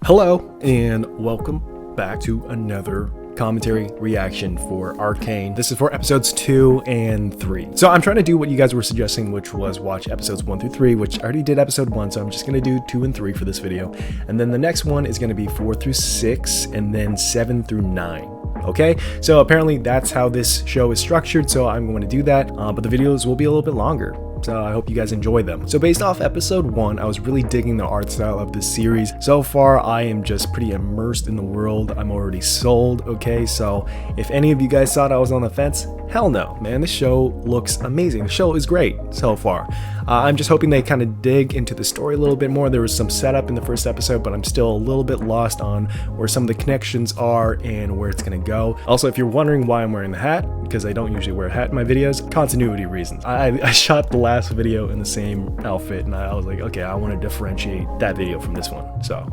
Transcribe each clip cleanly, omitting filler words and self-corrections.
Hello and welcome back to another commentary reaction for Arcane. This is for episodes 2 and 3. So I'm trying to do what you guys were suggesting, which was watch episodes 1 through 3, which I already did episode 1, so I'm just going to do 2 and 3 for this video. And then the next one is going to be 4 through 6 and then 7 through 9. Okay, so apparently that's how this show is structured, so I'm going to do that, but the videos will be a little bit longer. So I hope you guys enjoy them. So based off episode 1, I was really digging the art style of this series. So far, I am just pretty immersed in the world. I'm already sold, okay? So if any of you guys thought I was on the fence, hell no, man. This show looks amazing. The show is great so far. I'm just hoping they kind of dig into the story a little bit more. There was some setup in the first episode, but I'm still a little bit lost on where some of the connections are and where it's gonna go. Also, if you're wondering why I'm wearing the hat, because I don't usually wear a hat in my videos, continuity reasons. I shot the last video in the same outfit and I was like, okay, I want to differentiate that video from this one. So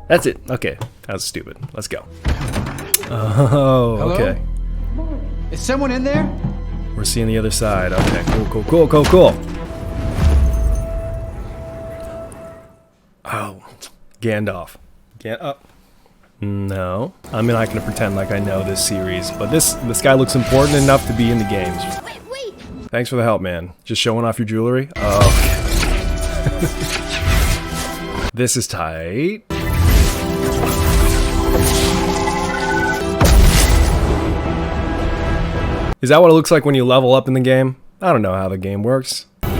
that's it. Okay, that was stupid. Let's go. Oh, hello? Okay. Is someone in there? We're seeing the other side. Okay, cool. Oh, Gandalf. No, I'm not gonna pretend like I know this series, but this guy looks important enough to be in the games. Wait. Thanks for the help, man. Just showing off your jewelry? Oh, okay. This is tight. Is that what it looks like when you level up in the game? I don't know how the game works. Whoa.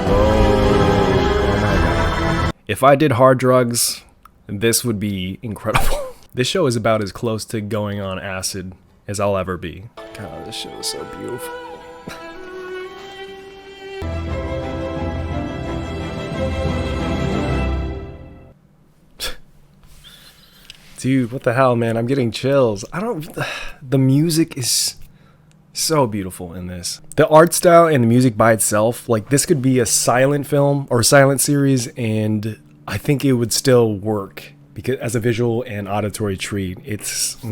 Oh my God. If I did hard drugs, this would be incredible. This show is about as close to going on acid as I'll ever be. God, this show is so beautiful. Dude, what the hell, man? I'm getting chills. The music is so beautiful in this. The art style and the music by itself, like this could be a silent film or a silent series and I think it would still work because as a visual and auditory treat, it's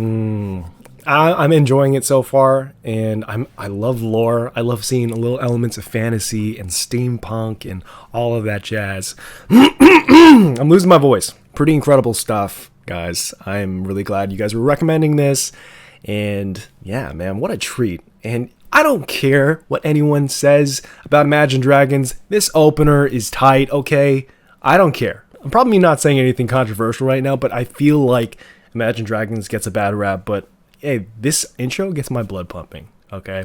I'm enjoying it so far, and I love lore. I love seeing little elements of fantasy and steampunk and all of that jazz. I'm losing my voice. Pretty incredible stuff, guys. I'm really glad you guys were recommending this, and yeah, man, what a treat. And I don't care what anyone says about Imagine Dragons. This opener is tight, okay? I don't care. I'm probably not saying anything controversial right now, but I feel like Imagine Dragons gets a bad rap, but hey, this intro gets my blood pumping, okay?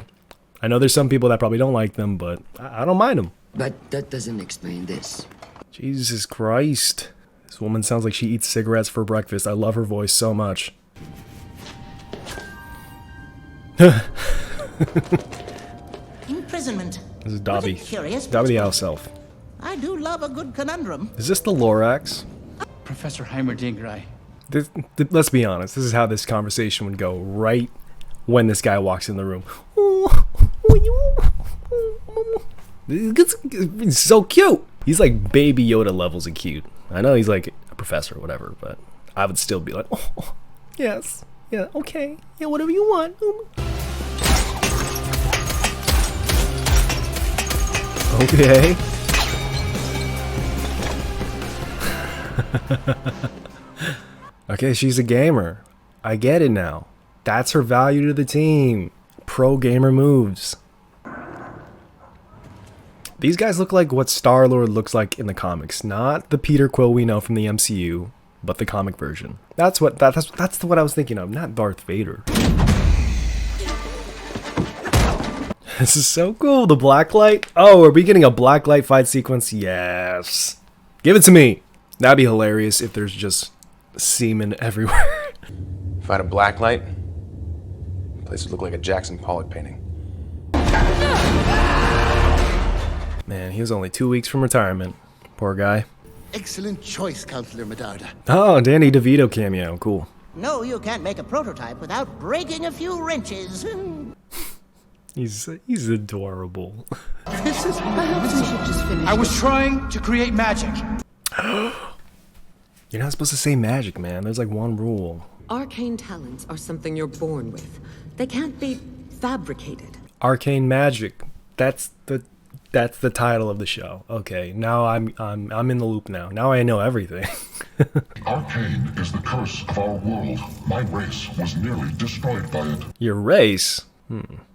I know there's some people that probably don't like them, but I don't mind them. But that doesn't explain this. Jesus Christ. This woman sounds like she eats cigarettes for breakfast. I love her voice so much. Imprisonment. This is Dobby. Curious Dobby the House Elf. I do love a good conundrum. Is this the Lorax? Professor Heimerdingrai. Let's be honest. This is how this conversation would go right when this guy walks in the room. He's so cute. He's like baby Yoda levels of cute. I know he's like a professor or whatever, but I would still be like, oh, yes, yeah, okay, yeah, whatever you want. Okay. Okay, she's a gamer. I get it now. That's her value to the team. Pro gamer moves. These guys look like what Star-Lord looks like in the comics, not the Peter Quill we know from the MCU, but the comic version. That's what I was thinking of, not Darth Vader. This is so cool. The blacklight. Oh, are we getting a blacklight fight sequence? Yes. Give it to me. That'd be hilarious if there's just semen everywhere. If I had a blacklight, the place would look like a Jackson Pollock painting. Man, he was only 2 weeks from retirement. Poor guy. Excellent choice, Counselor Medarda. Oh, Danny DeVito cameo. Cool. No, you can't make a prototype without breaking a few wrenches. He's adorable. This is I was trying to create magic. You're not supposed to say magic, man. There's like one rule. Arcane talents are something you're born with. They can't be fabricated. Arcane magic. That's the title of the show. Okay, now I'm in the loop now. Now I know everything. Arcane is the curse of our world. My race was nearly destroyed by it. Your race?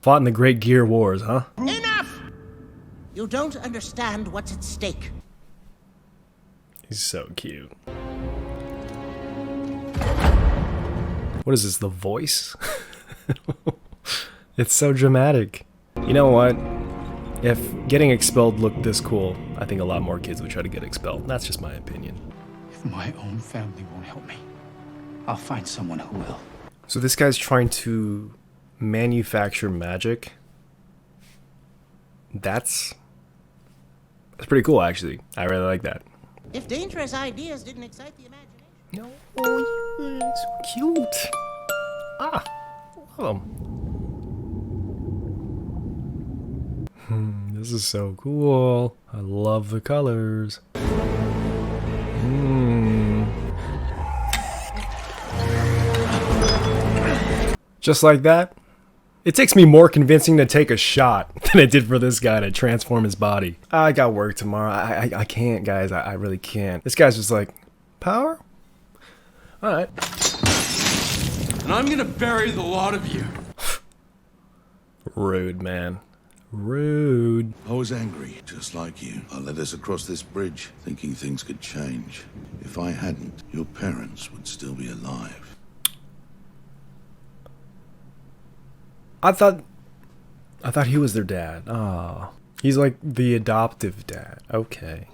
Fought in the Great Gear Wars, huh? Enough! You don't understand what's at stake. He's so cute. What is this, The Voice? It's so dramatic. You know what? If getting expelled looked this cool, I think a lot more kids would try to get expelled. That's just my opinion. If my own family won't help me, I'll find someone who will. So this guy's trying to manufacture magic. That's pretty cool, actually. I really like that. If dangerous ideas didn't excite the imagination. Oh, you're so cute. Ah, love him. This is so cool. I love the colors. Just like that. It takes me more convincing to take a shot than it did for this guy to transform his body. I got work tomorrow. I can't, guys. I really can't. This guy's just like, power? Alright. And I'm gonna bury the lot of you. Rude, man. Rude. I was angry, just like you. I led us across this bridge, thinking things could change. If I hadn't, your parents would still be alive. I thought he was their dad. Oh, he's like the adoptive dad. Okay.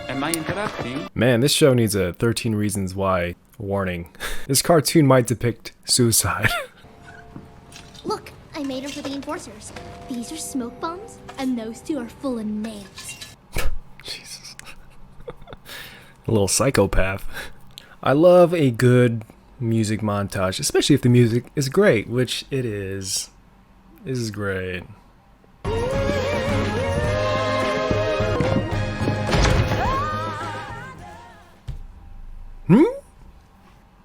Am I interrupting? Man, this show needs a 13 Reasons Why warning. This cartoon might depict suicide. Look, I made them for the enforcers. These are smoke bombs, and those two are full of nails. Jesus. A little psychopath. I love a good music montage, especially if the music is great, which it is. This is great.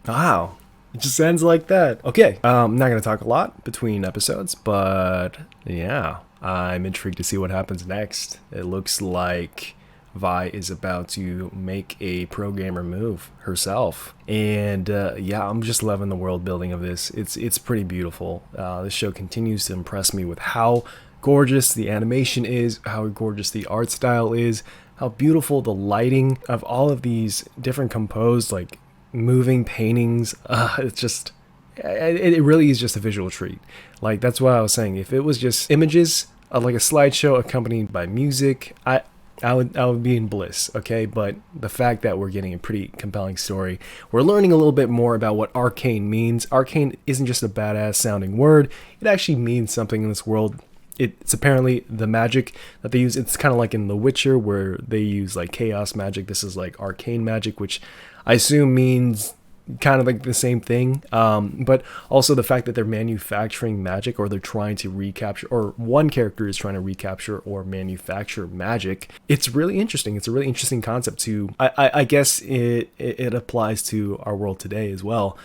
Wow. It just ends like that. Okay, I'm not going to talk a lot between episodes, but yeah, I'm intrigued to see what happens next. It looks like Vi is about to make a programmer move herself, and yeah, I'm just loving the world building of this. It's pretty beautiful. This show continues to impress me with how gorgeous the animation is, how gorgeous the art style is, how beautiful the lighting of all of these different composed like moving paintings. It's just, it really is just a visual treat. Like, that's what I was saying. If it was just images, like a slideshow accompanied by music, I would be in bliss, okay? But the fact that we're getting a pretty compelling story, we're learning a little bit more about what arcane means. Arcane isn't just a badass sounding word, it actually means something in this world. It's apparently the magic that they use. It's kind of like in The Witcher where they use like chaos magic. This is like arcane magic, which I assume means kind of like the same thing, but also the fact that they're manufacturing magic, or they're trying to recapture, or one character is trying to recapture or manufacture magic. It's really interesting. It's a really interesting concept too. I guess it applies to our world today as well,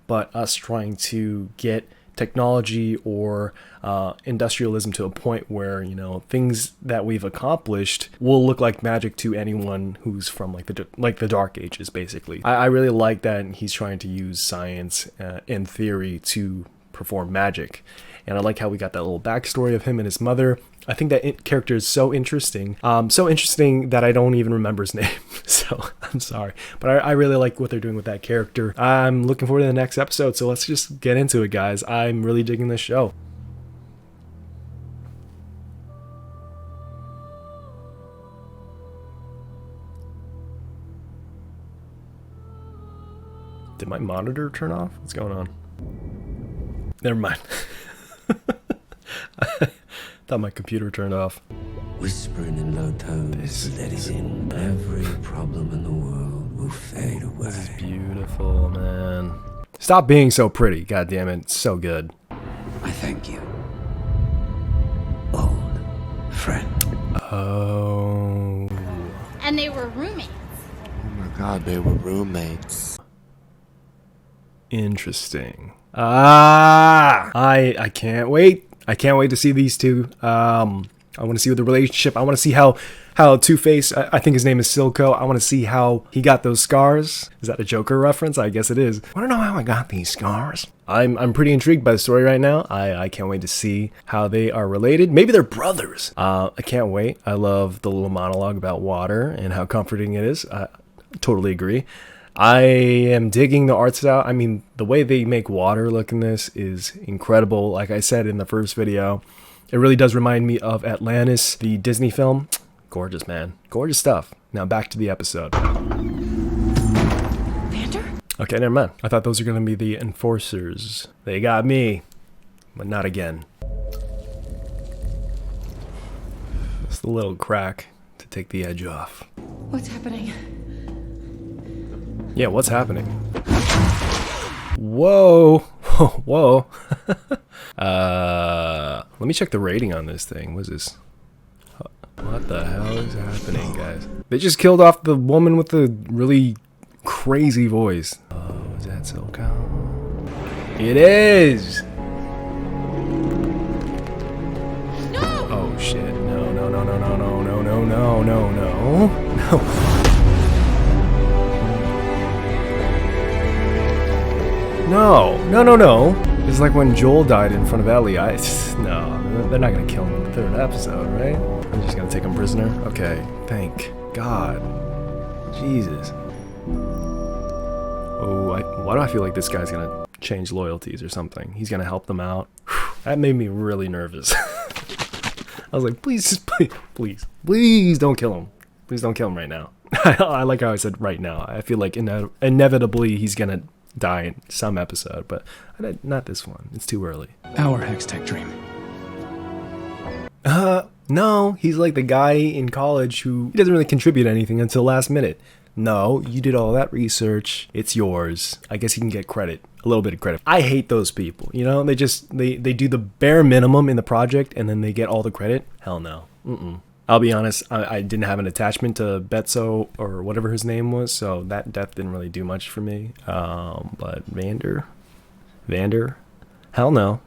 but us trying to get technology or industrialism to a point where, you know, things that we've accomplished will look like magic to anyone who's from like the Dark Ages, basically. I really like that he's trying to use science and theory to perform magic, and I like how we got that little backstory of him and his mother. I think that character is so interesting that I don't even remember his name, so I'm sorry, but I really like what they're doing with that character. I'm looking forward to the next episode, so let's just get into it, guys. I'm really digging this show. Did my monitor turn off? What's going on? Never mind. Thought my computer turned off. Whispering in low tones, let it in. Every problem in the world will fade away. This is beautiful, man. Stop being so pretty, God damn it! It's so good. I thank you, old friend. Oh. And they were roommates. Oh my god, they were roommates. Interesting. I can't wait. I can't wait to see these two. I I want to see the relationship. I want to see how Two-Face, I think his name is Silco. I want to see how he got those scars. Is that a Joker reference? I guess it is. I want to know how I got these scars. I'm pretty intrigued by the story right now. I can't wait to see how they are related. Maybe they're brothers. I can't wait. I love the little monologue about water and how comforting it is. I totally agree. I am digging the art style. I mean, the way they make water look in this is incredible. Like I said in the first video, it really does remind me of Atlantis, the Disney film. Gorgeous, man. Gorgeous stuff. Now back to the episode. Vander? Okay, never mind. I thought those were going to be the enforcers. They got me, but not again. Just a little crack to take the edge off. What's happening? Yeah, what's happening? Whoa. Whoa. Let me check the rating on this thing. What is this? What the hell is happening, guys? They just killed off the woman with the really crazy voice. Oh, is that Silco? It is! No! Oh shit. No, no, no, no, no, no, no, no, no, no, no. No. No, no, no, no. It's like when Joel died in front of Ellie. No, they're not gonna kill him in the third episode, right? I'm just gonna take him prisoner. Okay, thank God. Jesus. Oh, why do I feel like this guy's gonna change loyalties or something? He's gonna help them out. Whew, that made me really nervous. I was like, please, please, please, please don't kill him. Please don't kill him right now. I like how I said right now. I feel like inevitably he's gonna die in some episode, but not this one. It's too early. Our Hextech dream. No, he's like the guy in college who doesn't really contribute anything until last minute. No, you did all that research. It's yours. I guess he can get credit. A little bit of credit. I hate those people. You know, they do the bare minimum in the project and then they get all the credit. Hell no. I'll be honest, I didn't have an attachment to Betso or whatever his name was, so that death didn't really do much for me. But Vander, hell no.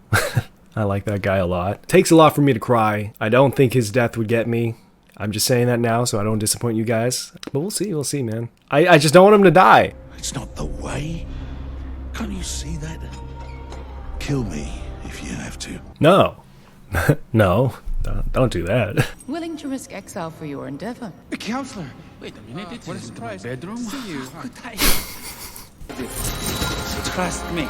I like that guy a lot. Takes a lot for me to cry. I don't think his death would get me. I'm just saying that now so I don't disappoint you guys. But we'll see, man. I just don't want him to die. It's not the way. Can't you see that? Kill me if you have to. No. No. Don't do that. Willing to risk exile for your endeavor. Counselor! Wait a minute, what is the bedroom? See you. How could I? Trust me.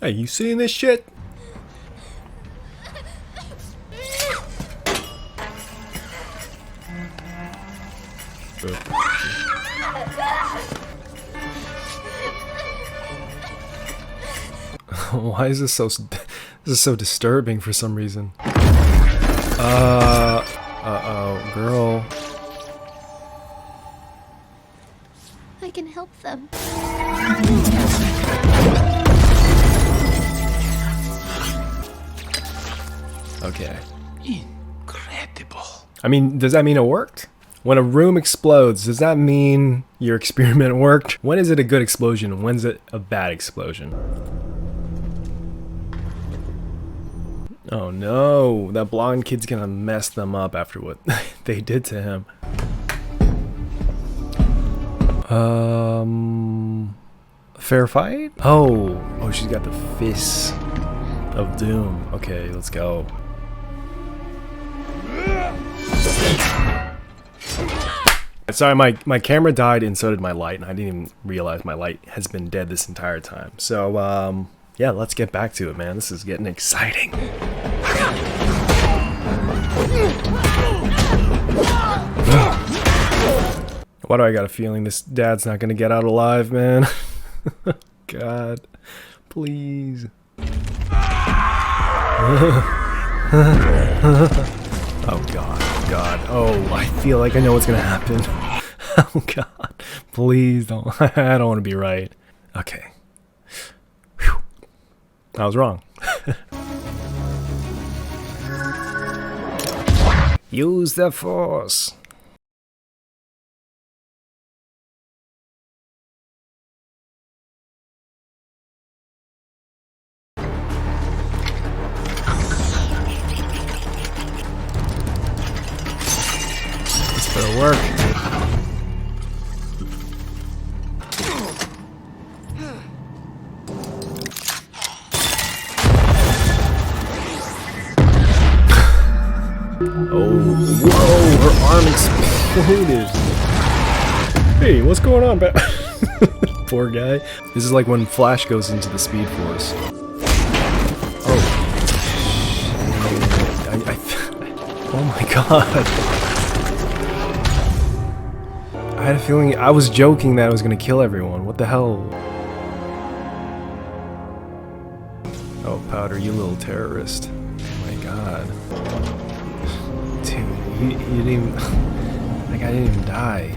Hey, you seeing this shit? Why is this so disturbing for some reason? Uh-oh, girl. I can help them. Okay. Incredible. I mean, does that mean it worked? When a room explodes, does that mean your experiment worked? When is it a good explosion? When's it a bad explosion? Oh no, that blonde kid's gonna mess them up after what they did to him. Fair fight? Oh, she's got the fists of doom. Okay, let's go. Sorry, my camera died and so did my light, and I didn't even realize my light has been dead this entire time. So, yeah, let's get back to it, man. This is getting exciting. Why do I got a feeling this dad's not gonna get out alive, man? God, please. Oh God, oh, I feel like I know what's gonna happen. Oh God, please don't. I don't want to be right. Okay. Whew. I was wrong. Use the force. gonna work. Oh, whoa, her arm exploded. Hey, what's going on, Poor guy. This is like when Flash goes into the Speed Force. Oh. Oh my god. I had a feeling I was joking that I was gonna kill everyone. What the hell? Oh, Powder, you little terrorist. Oh my god. Dude, he didn't even... That guy didn't even die.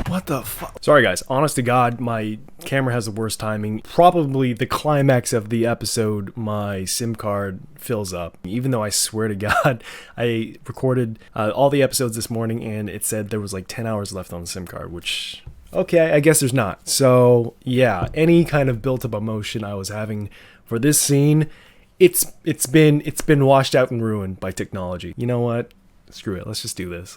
What the fuck? Sorry guys, honest to God, my camera has the worst timing. Probably the climax of the episode, my SIM card fills up. Even though I swear to God, I recorded all the episodes this morning and it said there was like 10 hours left on the SIM card, which, okay, I guess there's not. So yeah, any kind of built up emotion I was having for this scene, it's been washed out and ruined by technology. You know what? Screw it, let's just do this.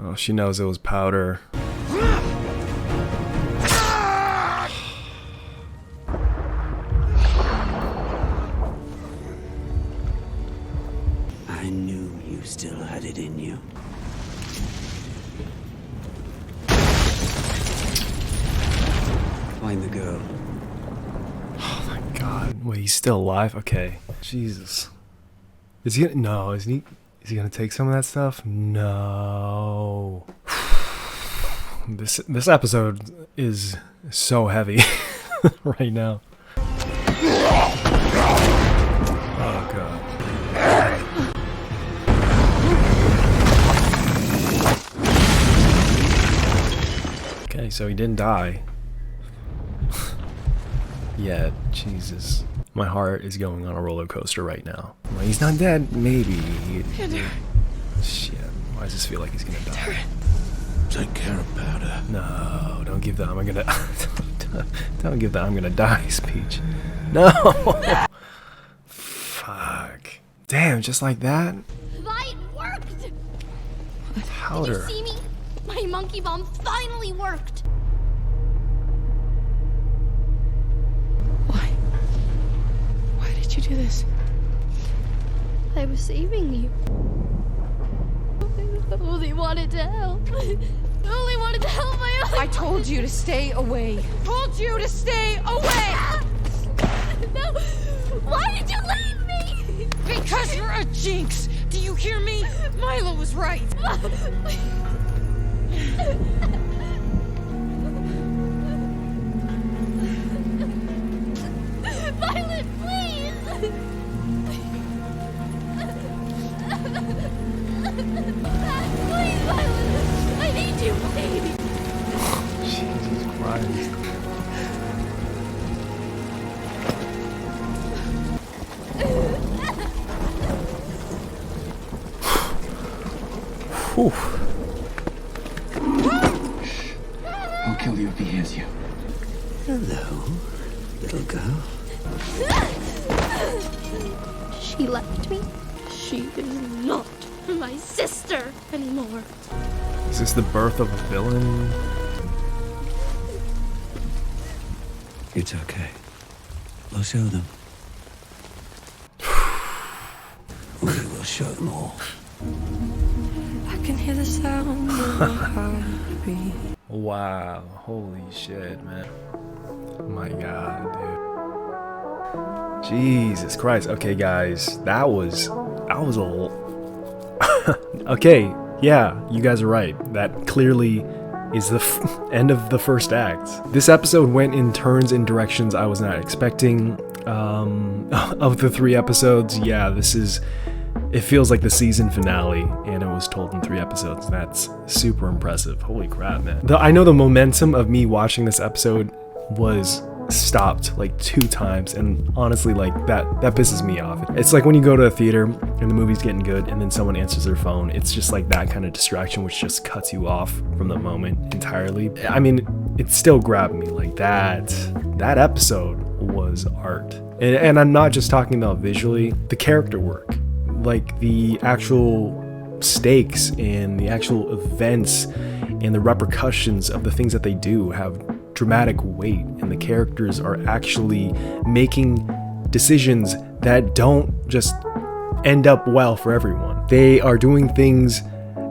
Oh, she knows it was Powder. I knew you still had it in you. Find the girl. Oh my god. Wait, he's still alive? Okay. Jesus. Is he gonna... No, is he gonna take some of that stuff? No. This episode is so heavy right now. Oh god. Okay, so he didn't die. Yeah, Jesus. My heart is going on a roller coaster right now. Well, he's not dead. Maybe. Shit. Why does this feel like he's gonna die? Take care of Powder. No, don't give the I'm gonna don't give the I'm gonna die speech. No. Fuck. Damn, just like that? Vi, it worked! Powder. Did you see me? My monkey bomb finally worked! Why did you do this? I was saving you. I only wanted to help. I only wanted to help my own. I told you to stay away. Told you to stay away! No! Why did you leave me? Because you're a jinx! Do you hear me? Milo was right. Violet, please! Please, Violet! I need you, please! Jesus Christ. Whew. I'll kill you if he hears you. Hello, little girl. She left me. She is not my sister anymore. Is this the birth of a villain? It's okay. We'll show them. We will show them all. I can hear the sound of my heartbeat. Wow, holy shit, man. Oh my god, dude. Jesus Christ. Okay, guys, that was a little... Okay, yeah, you guys are right. That clearly is the end of the first act. This episode went in turns and directions I was not expecting. Of the 3 episodes, yeah, it feels like the season finale, and it was told in 3 episodes. That's super impressive. Holy crap, man. I know the momentum of me watching this episode was stopped like 2 times, and honestly, like that pisses me off. It's like when you go to a theater and the movie's getting good and then someone answers their phone. It's just like that kind of distraction which just cuts you off from the moment entirely. I mean, it still grabbed me. Like that episode was art, and I'm not just talking about visually, the character work, like the actual stakes and the actual events and the repercussions of the things that they do have dramatic weight, and the characters are actually making decisions that don't just end up well for everyone. They are doing things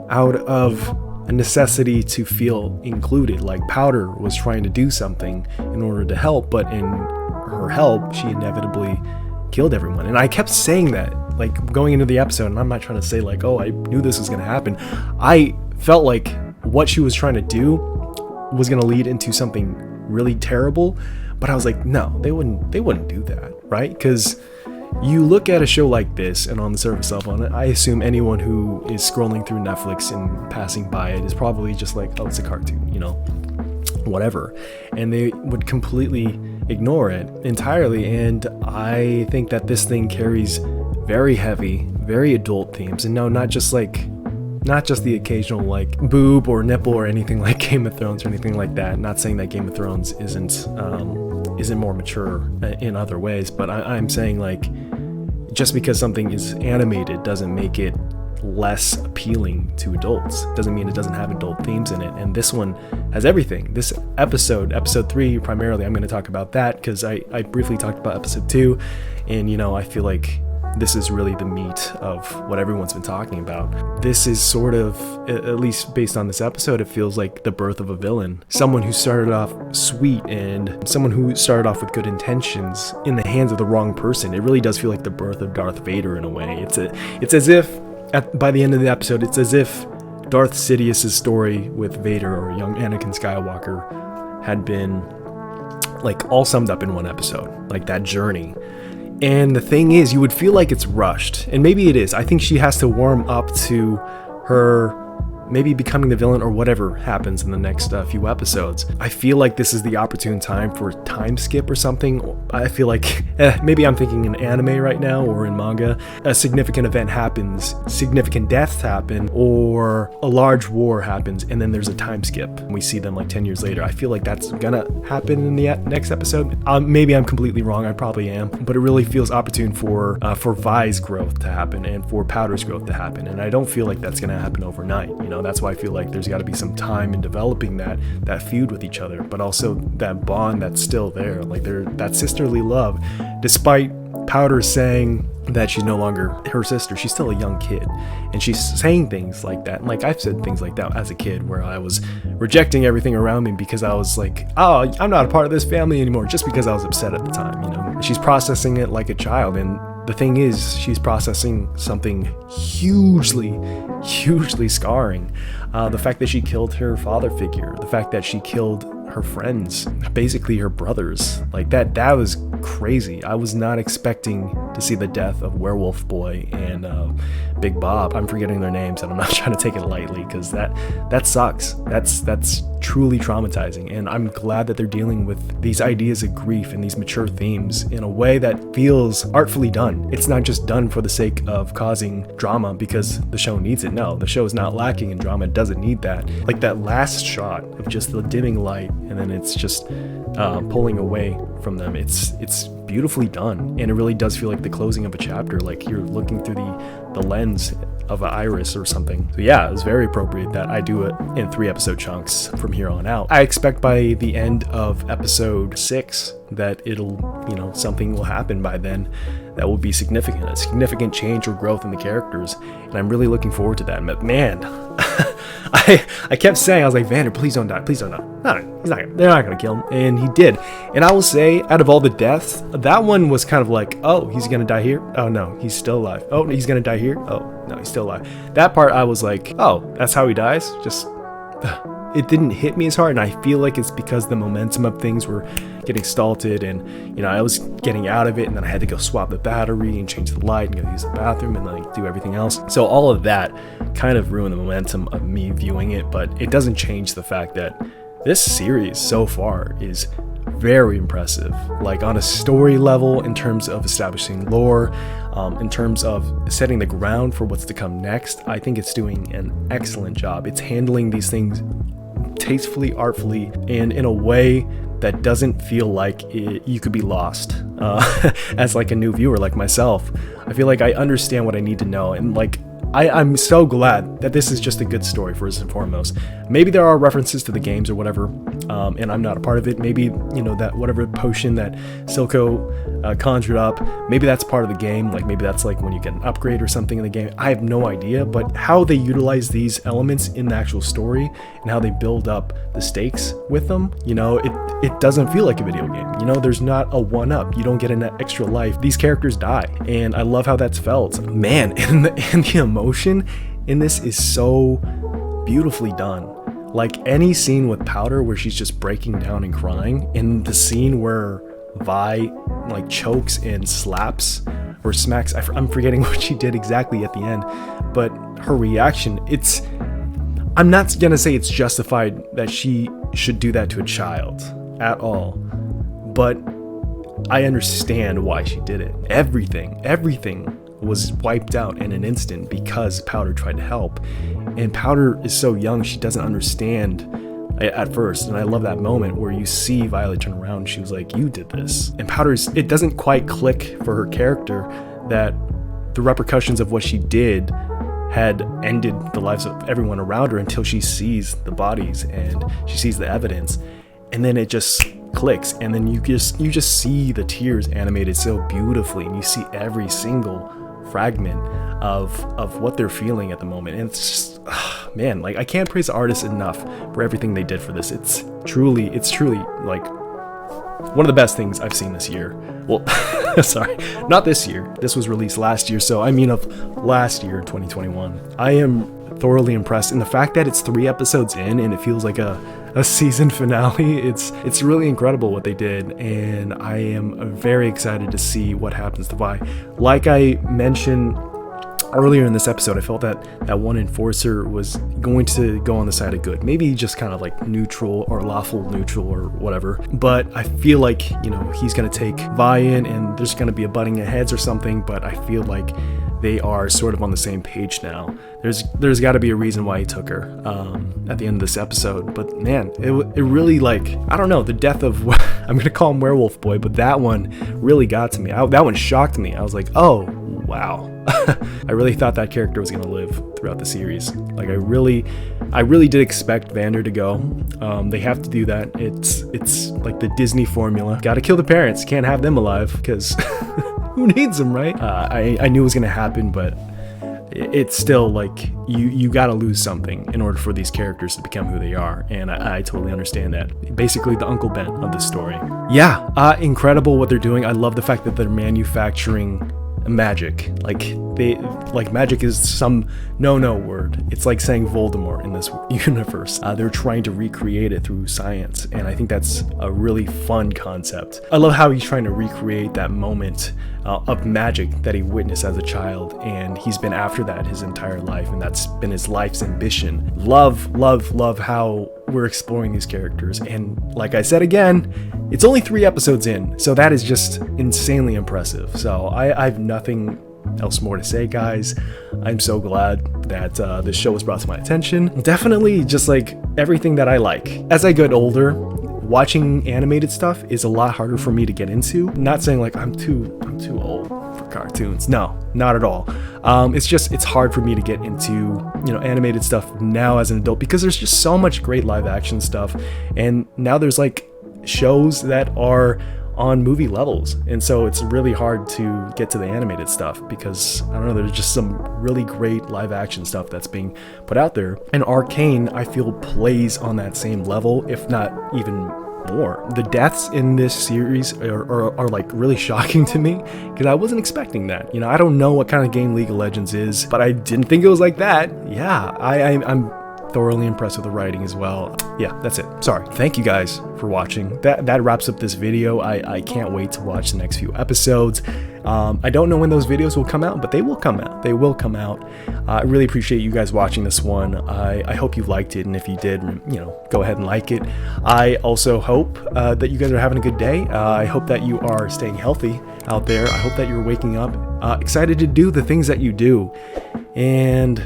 out of a necessity to feel included. Like Powder was trying to do something in order to help, but in her help, she inevitably killed everyone. And I kept saying that, like going into the episode, and I'm not trying to say like, oh, I knew this was going to happen. I felt like what she was trying to do was going to lead into something really terrible, but I was like, no, they wouldn't do that, right? Because you look at a show like this, and on the surface level, and I assume anyone who is scrolling through Netflix and passing by it is probably just like, oh, it's a cartoon, you know, whatever, and they would completely ignore it entirely. And I think that this thing carries very heavy, very adult themes, and no, not just the occasional like boob or nipple or anything like Game of Thrones or anything like that. Not saying that Game of Thrones isn't more mature in other ways, but I'm saying like just because something is animated doesn't make it less appealing to adults. Doesn't mean it doesn't have adult themes in it, and this one has everything. This episode 3 primarily, I'm going to talk about that because I briefly talked about episode 2, and you know, I feel like this is really the meat of what everyone's been talking about. This is sort of, at least based on this episode, it feels like the birth of a villain. Someone who started off sweet and someone who started off with good intentions in the hands of the wrong person. It really does feel like the birth of Darth Vader in a way. It's as if, by the end of the episode, it's as if Darth Sidious's story with Vader or young Anakin Skywalker had been like all summed up in one episode, like that journey. And the thing is, you would feel like it's rushed, and maybe it is. I think she has to warm up to her maybe becoming the villain or whatever happens in the next few episodes. I feel like this is the opportune time for a time skip or something. I feel like maybe I'm thinking in anime right now or in manga. A significant event happens, significant deaths happen, or a large war happens, and then there's a time skip and we see them like 10 years later. I feel like that's gonna happen in the next episode. Maybe I'm completely wrong, I probably am, but it really feels opportune for Vi's growth to happen and for Powder's growth to happen, and I don't feel like that's gonna happen overnight, you know. That's why I feel like there's got to be some time in developing that feud with each other, but also that bond that's still there, like that sisterly love. Despite Powder saying that she's no longer her sister, she's still a young kid, and she's saying things like that. And like I've said things like that as a kid, where I was rejecting everything around me because I was like, oh, I'm not a part of this family anymore, just because I was upset at the time, you know. She's processing it like a child, and the thing is, she's processing something hugely scarring. The fact that she killed her father figure, the fact that she killed her friends, basically her brothers, like that was crazy. I was not expecting to see the death of Werewolf Boy and Big Bob. I'm forgetting their names, and I'm not trying to take it lightly, because that sucks. That's truly traumatizing, and I'm glad that they're dealing with these ideas of grief and these mature themes in a way that feels artfully done. It's not just done for the sake of causing drama because the show needs it. No, the show is not lacking in drama. It doesn't need that. Like that last shot of just the dimming light, and then it's just pulling away from them. It's beautifully done, and it really does feel like the closing of a chapter, like you're looking through the lens of an iris or something. So yeah, it was very appropriate that I do it in 3 episode chunks from here on out. I expect by the end of episode 6 that it'll, you know, something will happen by then that will be significant, a significant change or growth in the characters, and I'm really looking forward to that. But man, I kept saying, I was like, Vander, please don't die, please don't die. No, he's not. They're not gonna kill him, and he did. And I will say, out of all the deaths, that one was kind of like, oh, he's gonna die here. Oh no, he's still alive. Oh, he's gonna die here. Oh no, he's still alive. That part, I was like, oh, that's how he dies. Just it didn't hit me as hard, and I feel like it's because the momentum of things were getting stalled, and you know, I was getting out of it, and then I had to go swap the battery and change the light and go use the bathroom and like do everything else. So all of that kind of ruined the momentum of me viewing it, but it doesn't change the fact that this series so far is very impressive, like on a story level, in terms of establishing lore, in terms of setting the ground for what's to come next. I think it's doing an excellent job. It's handling these things tastefully, artfully, and in a way that doesn't feel like you could be lost as like a new viewer like myself. I feel like I understand what I need to know, and like I'm so glad that this is just a good story first and foremost. Maybe there are references to the games or whatever, and I'm not a part of it. Maybe, you know, that whatever potion that Silco conjured up, maybe that's part of the game. Like maybe that's like when you get an upgrade or something in the game. I have no idea, but how they utilize these elements in the actual story and how they build up the stakes with them, you know, it doesn't feel like a video game. You know, there's not a one-up. You don't get an extra life. These characters die, and I love how that's felt. Man, and the emotion in this is so beautifully done. Like any scene with Powder where she's just breaking down and crying, and the scene where Vi like chokes and slaps or smacks, I'm forgetting what she did exactly at the end, but her reaction, I'm not gonna say it's justified that she should do that to a child at all, but I understand why she did it. Everything was wiped out in an instant because Powder tried to help, and Powder is so young, she doesn't understand at first. And I love that moment where you see Violet turn around, she was like, you did this. And it doesn't quite click for her character that the repercussions of what she did had ended the lives of everyone around her, until she sees the bodies and she sees the evidence, and then it just clicks, and then you just see the tears animated so beautifully, and you see every single fragment of what they're feeling at the moment. And it's just, man, like I can't praise the artists enough for everything they did for this. It's truly like one of the best things I've seen this year. Well, sorry, not this year. This was released last year, so I mean of last year, 2021. I am thoroughly impressed, and the fact that it's 3 episodes in and it feels like a season finale, it's really incredible what they did, and I am very excited to see what happens to Vi. Like I mentioned earlier in this episode, I felt that one enforcer was going to go on the side of good, maybe just kind of like neutral or lawful neutral or whatever, but I feel like, you know, he's going to take Vi in and there's going to be a butting of heads or something, but I feel like they are sort of on the same page now. There's got to be a reason why he took her at the end of this episode. But man, it really, like, I don't know, the death of I'm gonna call him Werewolf Boy, but that one really got to me. That one shocked me. I was like, oh wow. I really thought that character was gonna live throughout the series. Like I really did expect Vander to go. They have to do that. It's like the Disney formula. Gotta kill the parents. Can't have them alive, because who needs them, right? I knew it was gonna happen, but it's still like you gotta lose something in order for these characters to become who they are, and I totally understand that. Basically the Uncle Ben of the story. Yeah, incredible what they're doing. I love the fact that they're manufacturing magic. Like magic is some no word. It's like saying Voldemort in this universe. They're trying to recreate it through science, and I think that's a really fun concept. I love how he's trying to recreate that moment of magic that he witnessed as a child, and he's been after that his entire life, and that's been his life's ambition. Love how we're exploring these characters, and like I said again, it's only 3 episodes in, so that is just insanely impressive. So I have nothing else more to say, guys. I'm so glad that this show was brought to my attention. Definitely just like everything that I like. As I get older, watching animated stuff is a lot harder for me to get into. Not saying like I'm too old for cartoons. No, not at all. It's hard for me to get into, you know, animated stuff now as an adult, because there's just so much great live action stuff, and now there's like shows that are on movie levels, and so it's really hard to get to the animated stuff, because I don't know, there's just some really great live action stuff that's being put out there, and Arcane, I feel, plays on that same level, if not even more. The deaths in this series are like really shocking to me, because I wasn't expecting that. You know, I don't know what kind of game League of Legends is, but I didn't think it was like that. Yeah, I'm thoroughly impressed with the writing as well. Yeah, that's it. Sorry. Thank you guys for watching. That wraps up this video. I can't wait to watch the next few episodes. I don't know when those videos will come out, but they will come out. They will come out. I really appreciate you guys watching this one. I hope you liked it, and if you did, go ahead and like it. I also hope that you guys are having a good day. I hope that you are staying healthy out there. I hope that you're waking up excited to do the things that you do. And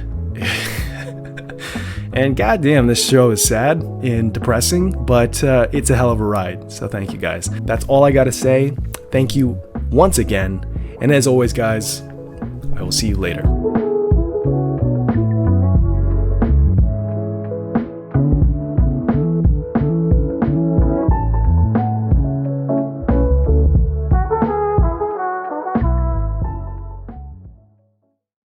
and goddamn, this show is sad and depressing, but it's a hell of a ride. So thank you guys. That's all I gotta say. Thank you once again. And as always, guys, I will see you later.